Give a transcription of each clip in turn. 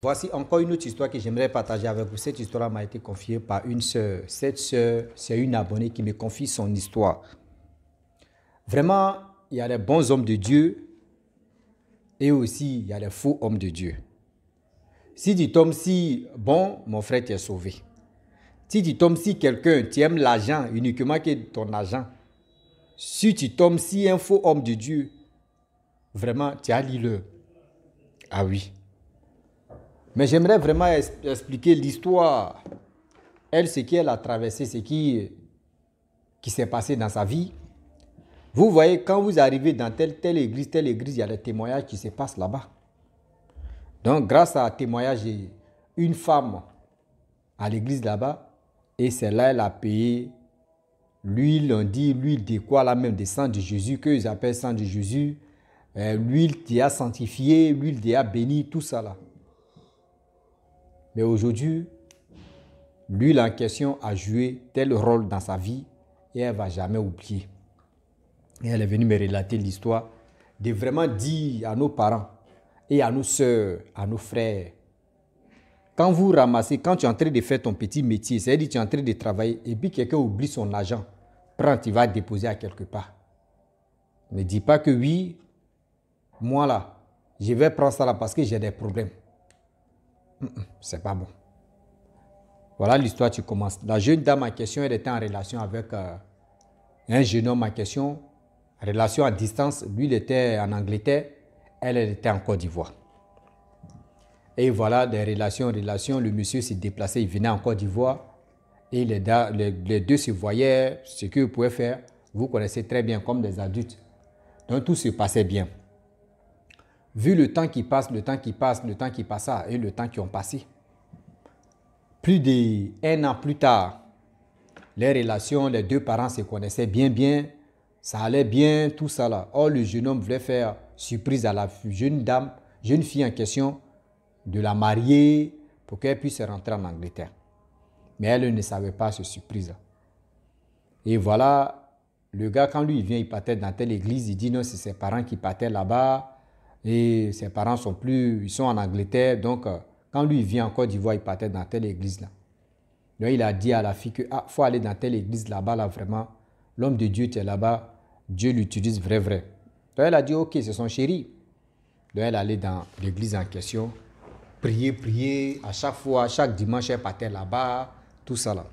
Voici encore une autre histoire que j'aimerais partager avec vous. Cette histoire m'a été confiée par une sœur. Cette sœur, c'est une abonnée qui me confie son histoire. Vraiment, il y a des bons hommes de Dieu et aussi il y a des faux hommes de Dieu. Si tu tombes si bon, mon frère, tu es sauvé. Si tu tombes si quelqu'un, tu aimes l'argent, uniquement que ton argent. Si tu tombes si un faux homme de Dieu, vraiment, tu as l'île. Ah oui. Mais j'aimerais vraiment expliquer l'histoire. Elle, ce qu'elle a traversé, ce qui s'est passé dans sa vie. Vous voyez, quand vous arrivez dans telle église, il y a des témoignages qui se passent là-bas. Donc, grâce à un témoignage, une femme à l'église là-bas, et celle-là, elle a payé l'huile, on dit l'huile de quoi là même, de sang de Jésus, qu'ils appellent sang de Jésus, l'huile qui a sanctifié, l'huile qui a béni, tout ça là. Mais aujourd'hui, l'huile en question a joué tel rôle dans sa vie et elle ne va jamais oublier. Et elle est venue me relater l'histoire de vraiment dire à nos parents et à nos soeurs, à nos frères, quand vous ramassez, quand tu es en train de faire ton petit métier, c'est-à-dire que tu es en train de travailler et puis quelqu'un oublie son argent, prends, tu vas déposer à quelque part. Ne dis pas que oui, moi là, je vais prendre ça là parce que j'ai des problèmes. C'est pas bon. Voilà l'histoire, tu commences. La jeune dame en question, elle était en relation avec un jeune homme en question, relation à distance. Lui, il était en Angleterre, elle était en Côte d'Ivoire. Et voilà, des relations, le monsieur s'est déplacé, il venait en Côte d'Ivoire. Et les deux se voyaient, ce qu'ils pouvaient faire, vous connaissez très bien comme des adultes. Donc tout se passait bien. Vu le temps qui passe, le temps qui passa et le temps qui ont passé, plus d'1 an plus tard, les relations, les deux parents se connaissaient bien, ça allait bien, tout ça là. Or, le jeune homme voulait faire surprise à la jeune fille en question, de la marier pour qu'elle puisse rentrer en Angleterre. Mais elle ne savait pas ce surprise. Et voilà, le gars, quand lui il vient, il partait dans telle église, il dit non, c'est ses parents qui partaient là-bas. Et ses parents ils sont en Angleterre. Donc, quand lui il vient en Côte d'Ivoire, il partait dans telle église là. Donc, il a dit à la fille que faut aller dans telle église là-bas, là, vraiment. L'homme de Dieu, tu es là-bas. Dieu l'utilise vrai. Donc, elle a dit, ok, c'est son chéri. Donc, elle allait dans l'église en question. Prier, à chaque fois, chaque dimanche, elle partait là-bas, tout ça là.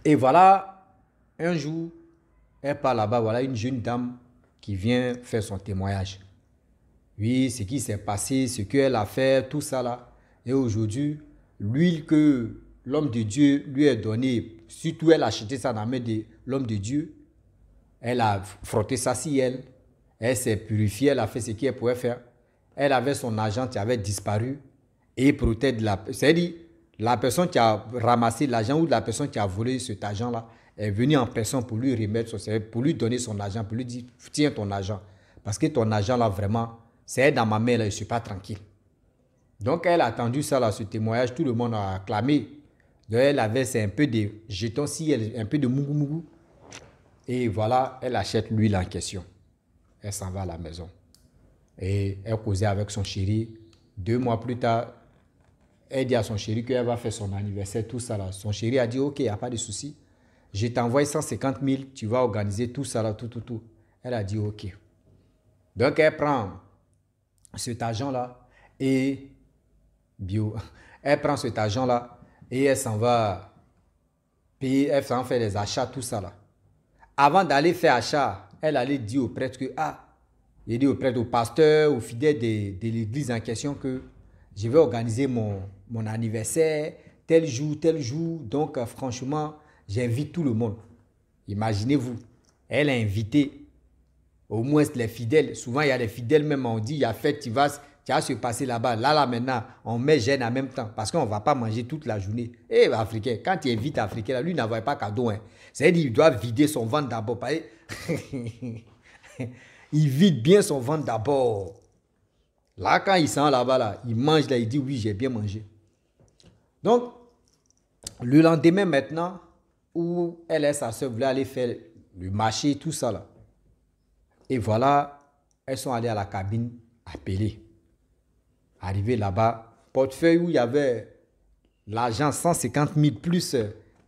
Et voilà, un jour, elle part là-bas, voilà une jeune dame qui vient faire son témoignage. Oui, ce qui s'est passé, ce qu'elle a fait, tout ça là. Et aujourd'hui, l'huile que l'homme de Dieu lui a donnée, surtout elle a acheté ça dans la main de l'homme de Dieu, elle a frotté ça sur elle s'est purifiée, elle a fait ce qu'elle pouvait faire. Elle avait son argent qui avait disparu et peut-être c'est-à-dire la personne qui a ramassé l'argent ou la personne qui a volé cet argent-là est venue en personne pour lui remettre son service, pour lui donner son argent, pour lui dire tiens ton argent. Parce que ton argent là vraiment, c'est dans ma main là, je ne suis pas tranquille. Donc elle a attendu ça là, ce témoignage, tout le monde a acclamé. Donc elle avait c'est un peu de jetons si un peu de mougou. Et voilà, elle achète l'huile en question. Elle s'en va à la maison. Et elle causait avec son chéri. 2 mois plus tard, elle dit à son chéri qu'elle va faire son anniversaire, tout ça là. Son chéri a dit, ok, il n'y a pas de souci. Je t'envoie 150 000, tu vas organiser tout ça là, tout. Elle a dit, ok. Donc, elle prend cet argent-là et elle prend cet argent-là et elle s'en va payer, elle s'en fait les achats, tout ça là. Avant d'aller faire achat, elle allait dire au prêtre que, j'ai dit au prêtre, au pasteur, aux fidèles de l'église en question que je vais organiser mon anniversaire, tel jour. Donc, franchement, j'invite tout le monde. Imaginez-vous, elle a invité au moins les fidèles. Souvent, il y a les fidèles même, on dit, il y a fête, tu vas se passer là-bas. Là, maintenant, on met jeûne en même temps parce qu'on ne va pas manger toute la journée. Et Africain, quand tu invites Africain, là, lui n'envoie pas cadeau. Hein. C'est-à-dire qu'il doit vider son ventre d'abord. Il vide bien son ventre d'abord. Là, quand il sent là-bas, là, il mange là, il dit oui, j'ai bien mangé. Donc, le lendemain maintenant, où elle et sa soeur voulaient aller faire le marché, tout ça là. Et voilà, elles sont allées à la cabine appeler. Arrivé là-bas, portefeuille où il y avait l'argent 150 000 plus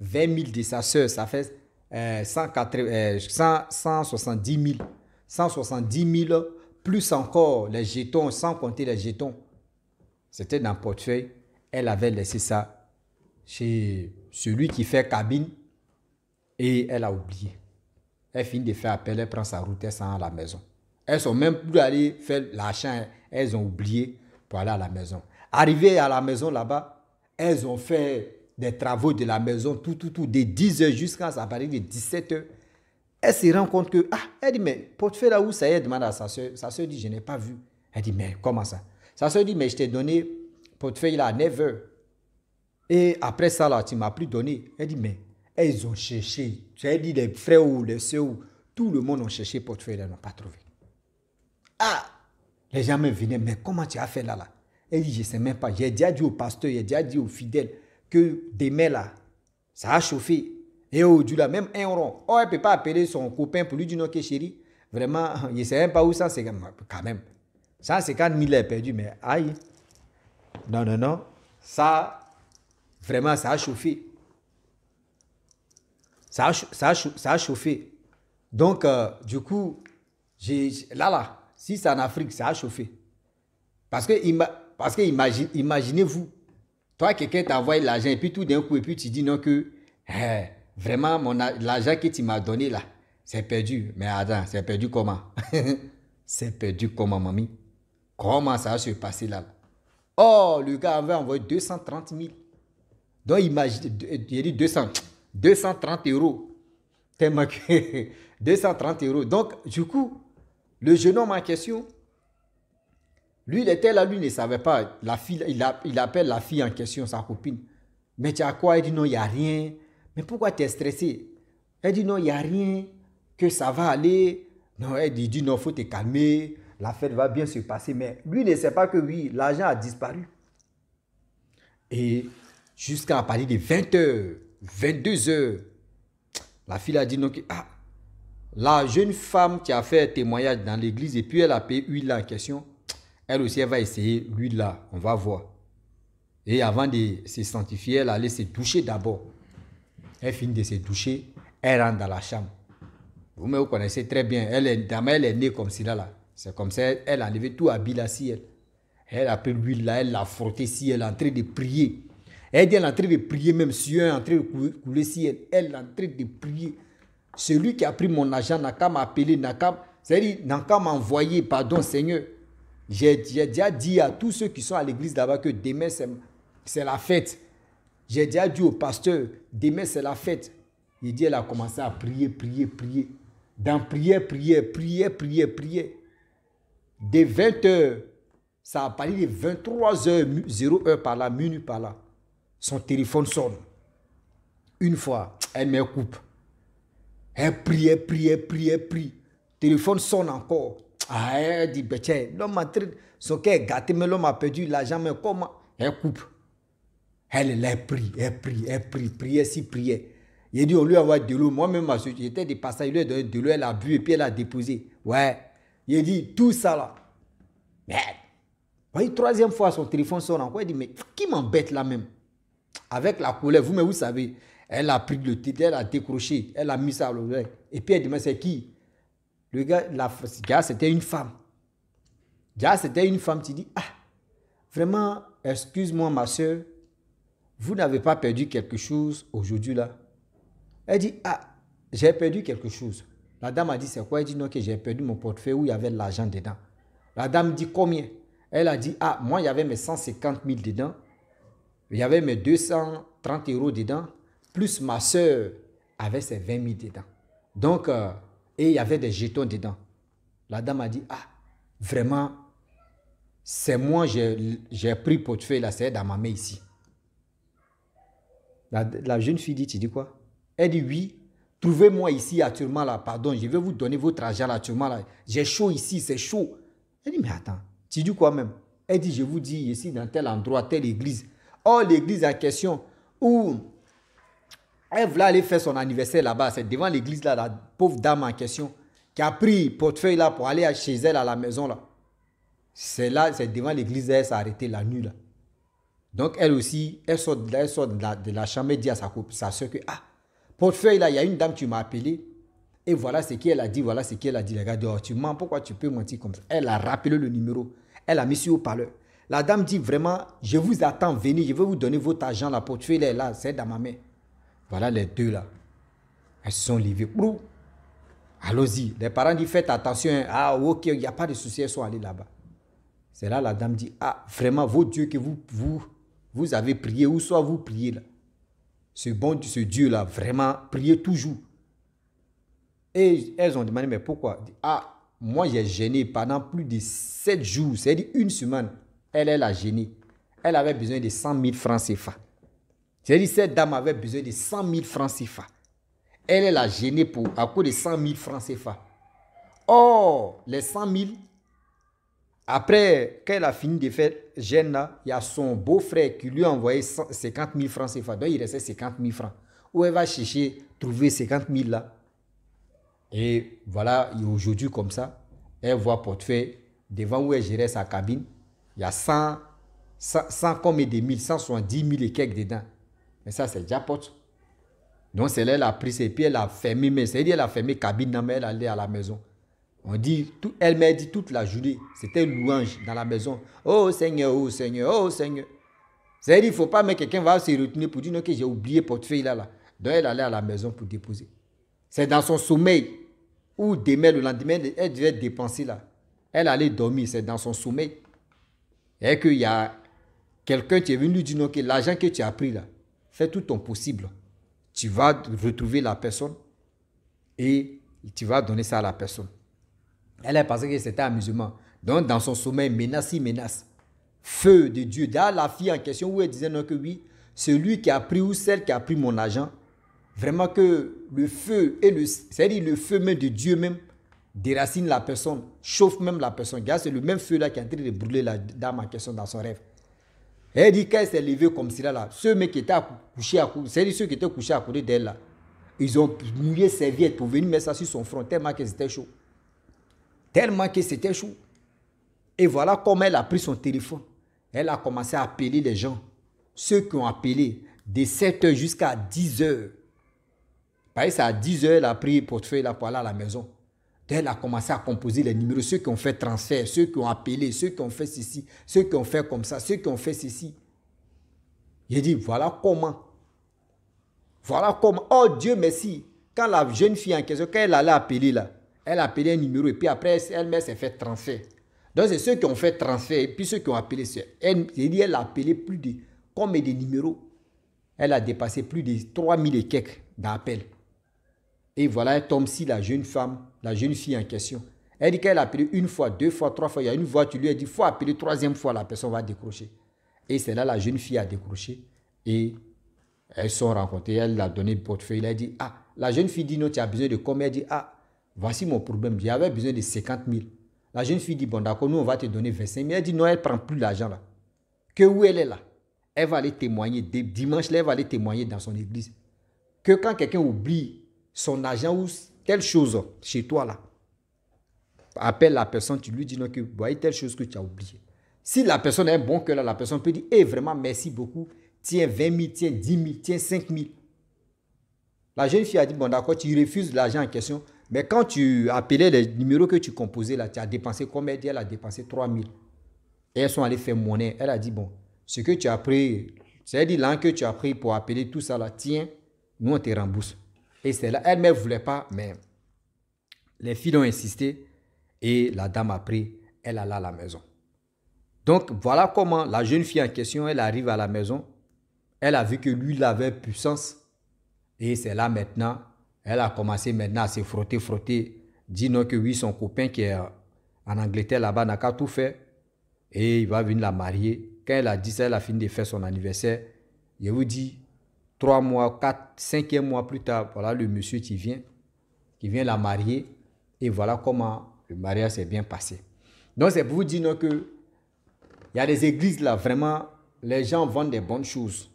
20 000 de sa soeur, ça fait 170 000. 170 000 plus encore les jetons, sans compter les jetons. C'était dans le portefeuille. Elle avait laissé ça chez celui qui fait cabine et elle a oublié. Elle finit de faire appel, elle prend sa route, elle s'en va à la maison. Elles sont même plus allées faire l'achat, elles ont oublié pour aller à la maison. Arrivées à la maison là-bas, elles ont fait des travaux de la maison, tout, de 10 h jusqu'à ça partir de 17 h. Elle se rend compte que, elle dit, mais portefeuille là où ça y est, demande à sa soeur. Sa soeur dit, je n'ai pas vu. Elle dit, mais comment ça? Sa soeur dit, mais je t'ai donné portefeuille là à 9 h. Et après ça là, tu ne m'as plus donné. Elle dit, mais elles ont cherché. J'ai dit, les frères ou les soeurs, tout le monde a cherché portefeuille là, ils n'ont pas trouvé. Les gens me venaient, mais comment tu as fait là? Elle dit, je ne sais même pas. J'ai déjà dit au pasteur, j'ai déjà dit aux fidèles que demain là, ça a chauffé. Et aujourd'hui là, même un rond. Oh, elle ne peut pas appeler son copain pour lui dire non, que chérie, vraiment, je ne sais même pas où ça, c'est quand même. 150 000 est perdu, mais aïe. Non. Ça, vraiment, ça a chauffé. Ça a chauffé. Donc, du coup, là, si c'est en Afrique, ça a chauffé. Parce que imaginez-vous, toi, quelqu'un t'envoie l'argent et puis tout d'un coup, et puis tu dis non que vraiment, l'argent que tu m'as donné là, c'est perdu. Mais attends, c'est perdu comment? C'est perdu comment, mamie? Comment ça va se passer là? Oh, le gars avait envoyé 230 000. Donc, imagine, il a dit 230 €. Tellement que 230 €. Donc, du coup, le jeune homme en question, lui, il était là, lui ne savait pas. La fille, il appelle la fille en question, sa copine. Mais tu as quoi? Elle dit non, il n'y a rien. Mais pourquoi tu es stressé? Elle dit non, il n'y a rien, que ça va aller. Non, elle dit non, il faut te calmer. La fête va bien se passer. Mais lui ne sait pas que oui, l'argent a disparu. Et jusqu'à partir de 20 h, 22 h, la fille a dit non, la jeune femme qui a fait témoignage dans l'église et puis elle a payé l'huile en question, elle aussi, elle va essayer l'huile là, on va voir. Et avant de se sanctifier, elle allait se doucher d'abord. Elle finit de se doucher, elle rentre dans la chambre. Vous connaissez très bien, elle est née comme cela là. C'est comme ça, elle a levé tout habillé là, si elle. Elle a pris l'huile là, elle l'a frotté si elle est en train de prier. Elle dit, elle est en train de prier, même si elle est en train de couler si elle. Elle est en train de prier. Celui qui a pris mon argent n'a qu'à m'appeler, c'est-à-dire n'a qu'à m'envoyer, pardon Seigneur. J'ai déjà dit à tous ceux qui sont à l'église là-bas que demain c'est la fête. J'ai déjà dit au pasteur, demain c'est la fête. Il dit, elle a commencé à prier. Dans prière. Dès 20 h, ça a parlé de 23 h, 0 h par là, minuit par là. Son téléphone sonne. Une fois, elle me coupe. Elle prie. Téléphone sonne encore. Elle dit, tiens, l'homme a très, son cœur est gâté, mais l'homme a perdu l'argent, mais comment? Elle coupe. Elle prie, prière. Il dit, on lui envoie de l'eau. Moi-même, j'étais de passage, il lui a donné de l'eau, elle a bu et puis elle a déposé. Ouais. Il dit, tout ça là. Mais, troisième fois, son téléphone sonne encore. Il dit, mais qui m'embête là même? Avec la colère, vous savez, elle a pris le titre, elle a décroché, elle a mis ça à l'oreille. Et puis elle dit, mais c'est qui? Le gars, c'était une femme. Tu dis, vraiment, excuse-moi ma soeur, vous n'avez pas perdu quelque chose aujourd'hui là? Elle dit, j'ai perdu quelque chose. La dame a dit, c'est quoi? Elle dit, non, que j'ai perdu mon portefeuille où il y avait de l'argent dedans. La dame dit, combien? Elle a dit, moi, il y avait mes 150 000 dedans. Il y avait mes 230 € dedans. Plus ma soeur avait ses 20 000 dedans. Donc, et il y avait des jetons dedans. La dame a dit, vraiment, c'est moi, j'ai pris le portefeuille là, c'est dans ma main ici. La jeune fille dit, tu dis quoi? Elle dit, oui, trouvez-moi ici actuellement là, pardon, je vais vous donner votre argent là, actuellement là. J'ai chaud ici, c'est chaud. Elle dit, mais attends, tu dis quoi même? Elle dit, je vous dis, ici dans tel endroit, telle église. Oh, l'église en question, où elle voulait aller faire son anniversaire là-bas, c'est devant l'église là, la pauvre dame en question, qui a pris le portefeuille là pour aller chez elle à la maison là. C'est là, c'est devant l'église, elle s'est arrêtée la nuit là. Donc, elle aussi, elle sort de la chambre et dit à sa soeur que, ah, portefeuille là, il y a une dame, tu m'as appelé. Et voilà ce qu'elle a dit, voilà ce qu'elle a dit. Regarde, oh, tu mens, pourquoi tu peux mentir comme ça? Elle a rappelé le numéro. Elle a mis sur haut-parleur. La dame dit vraiment, je vous attends, venez, je vais vous donner votre argent. La portefeuille est là, c'est dans ma main. Voilà les deux là. Elles se sont levées. Allons-y. Les parents disent, faites attention. Ah, ok, il n'y a pas de souci, elles sont allées là-bas. C'est là la dame dit, ah, vraiment, vos dieux que vous avez prié, ou soit vous priez là. Ce Dieu là, vraiment, priez toujours. Et elles ont demandé, mais pourquoi? Ah, moi j'ai gêné pendant plus de 7 jours, c'est-à-dire une semaine. Elle a gêné. Elle avait besoin de 100 000 francs CFA. C'est-à-dire cette dame avait besoin de 100 000 francs CFA. Elle a gêné à cause de 100 000 francs CFA. Or, les 100 000, après, quand elle a fini de faire gêne là, il y a son beau-frère qui lui a envoyé 50 000 francs CFA. Donc il restait 50 000 francs. Où elle va chercher, trouver 50 000 là. Et voilà, aujourd'hui comme ça, elle voit portefeuille devant où elle gérait sa cabine. Il y a 100 comme des 1000, 170 000 et quelques dedans. Mais ça, c'est jackpot. Donc, c'est là elle a pris ses pieds, elle a fermé, mais c'est-à-dire elle a fermé la cabine, mais elle allait à la maison. On dit, elle m'a dit toute la journée, c'était louange dans la maison. Oh Seigneur, oh Seigneur, oh Seigneur. C'est-à-dire, il ne faut pas, mais quelqu'un va se retenir pour dire non, que j'ai oublié le portefeuille là. Donc, elle allait à la maison pour déposer. C'est dans son sommeil, ou demain, le lendemain, elle devait dépenser là. Elle allait dormir, c'est dans son sommeil. Et qu'il y a quelqu'un qui est venu lui dire non, que l'argent que tu as pris là, fais tout ton possible. Tu vas retrouver la personne et tu vas donner ça à la personne. Elle a pensé que c'était amusement. Donc, dans son sommeil, menace. Feu de Dieu. D'ailleurs, la fille en question, où elle disait non, que oui, celui qui a pris ou celle qui a pris mon argent, vraiment que le feu, c'est-à-dire le feu même de Dieu même, déracine la personne, chauffe même la personne. Regarde, c'est le même feu là qui est en train de brûler la dame en question dans son rêve. Et elle dit qu'elle s'est levée comme cela là. Ceux qui étaient couchés à côté, c'est-à-dire ceux qui étaient couchés à côté d'elle là, ils ont mouillé serviette pour venir mettre ça sur son front tellement que c'était chaud. Et voilà comment elle a pris son téléphone. Elle a commencé à appeler les gens. Ceux qui ont appelé de 7 h jusqu'à 10 h. Par exemple, à 10 h, elle a pris le portefeuille là pour aller à la maison. Elle a commencé à composer les numéros, ceux qui ont fait transfert, ceux qui ont appelé, ceux qui ont fait ceci, ceux qui ont fait comme ça, ceux qui ont fait ceci. J'ai dit, voilà comment. Voilà comment. Oh Dieu merci. Quand la jeune fille en question, quand elle allait appeler là, elle a appelé un numéro et puis après, elle-même s'est fait transfert. Donc c'est ceux qui ont fait transfert et puis ceux qui ont appelé. Elle a appelé plus de combien de numéros. Elle a dépassé plus de 3000 et quelques d'appels. Et voilà, elle tombe si la jeune femme, la jeune fille en question. Elle dit qu'elle a appelé une fois, deux fois, trois fois. Il y a une voix, tu lui as dit, il faut appeler troisième fois, la personne va décrocher. Et c'est là la jeune fille a décroché. Et elles se sont rencontrées. Elle a donné le portefeuille. Elle a dit, ah, la jeune fille dit, non, tu as besoin de combien? Elle dit, ah, voici mon problème. J'avais besoin de 50 000. La jeune fille dit, bon, d'accord, nous, on va te donner 25 000. Elle dit, non, elle ne prend plus l'argent là. Que où elle est là? Elle va aller témoigner. Dimanche, là, elle va aller témoigner dans son église. Que quand quelqu'un oublie son argent ou telle chose chez toi là, appelle la personne, tu lui dis non, que voyez telle chose que tu as oublié. Si la personne a un bon cœur là, la personne peut dire, eh vraiment merci beaucoup, tiens 20 000, tiens 10 000, tiens 5 000. La jeune fille a dit, bon d'accord, tu refuses l'argent en question, mais quand tu appelais les numéros que tu composais là, tu as dépensé combien? Elle dit, elle a dépensé 3 000. Et elles sont allées faire monnaie. Elle a dit, bon, ce que tu as pris, c'est-à-dire l'an que tu as pris pour appeler tout ça là, tiens, nous on te rembourse. Et c'est là, elle ne voulait pas, mais les filles ont insisté et la dame a pris, elle alla à la maison. Donc, voilà comment la jeune fille en question, elle arrive à la maison, elle a vu que lui, il avait puissance et c'est là maintenant, elle a commencé maintenant à se frotter, dit non que oui, son copain qui est en Angleterre là-bas n'a qu'à tout faire et il va venir la marier. Quand elle a dit ça, elle a fini de faire son anniversaire, je vous dis, 3 mois, 4, 5e mois plus tard, voilà le monsieur qui vient la marier. Et voilà comment le mariage s'est bien passé. Donc, c'est pour vous dire que il y a des églises là, vraiment, les gens vendent des bonnes choses.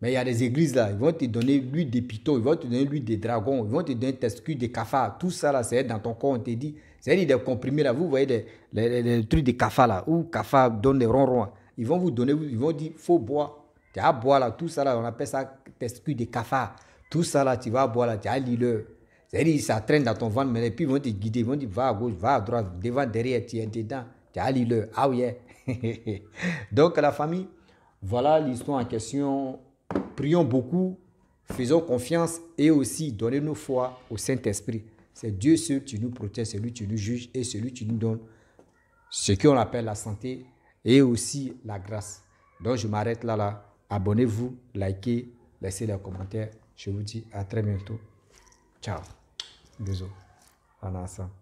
Mais il y a des églises là, ils vont te donner l'huile de piton, ils vont te donner l'huile de dragon, ils vont te donner testicule de cafard. Tout ça là, c'est dans ton corps, on te dit. C'est des comprimés là, vous voyez les trucs de cafard là, où cafard donne des ronrons. ils vont vous donner, ils vont dire, faut boire. Tu as à boire là, tout ça là, on appelle ça testicules de cafard. Tout ça là, tu vas boire là, tu as l'île. C'est-à-dire, ça traîne dans ton ventre, mais puis ils vont te guider, ils vont dire, va à gauche, va à droite, devant, derrière, tu es dedans. Tu as l'île. Ah oui. Donc, la famille, voilà l'histoire en question. Prions beaucoup, faisons confiance et aussi donnez-nous foi au Saint-Esprit. C'est Dieu seul qui nous protège, c'est lui qui nous juge et celui qui nous donne ce qu'on appelle la santé et aussi la grâce. Donc, je m'arrête là. Abonnez-vous, likez, laissez les commentaires. Je vous dis à très bientôt. Ciao. Bisous. On est ensemble.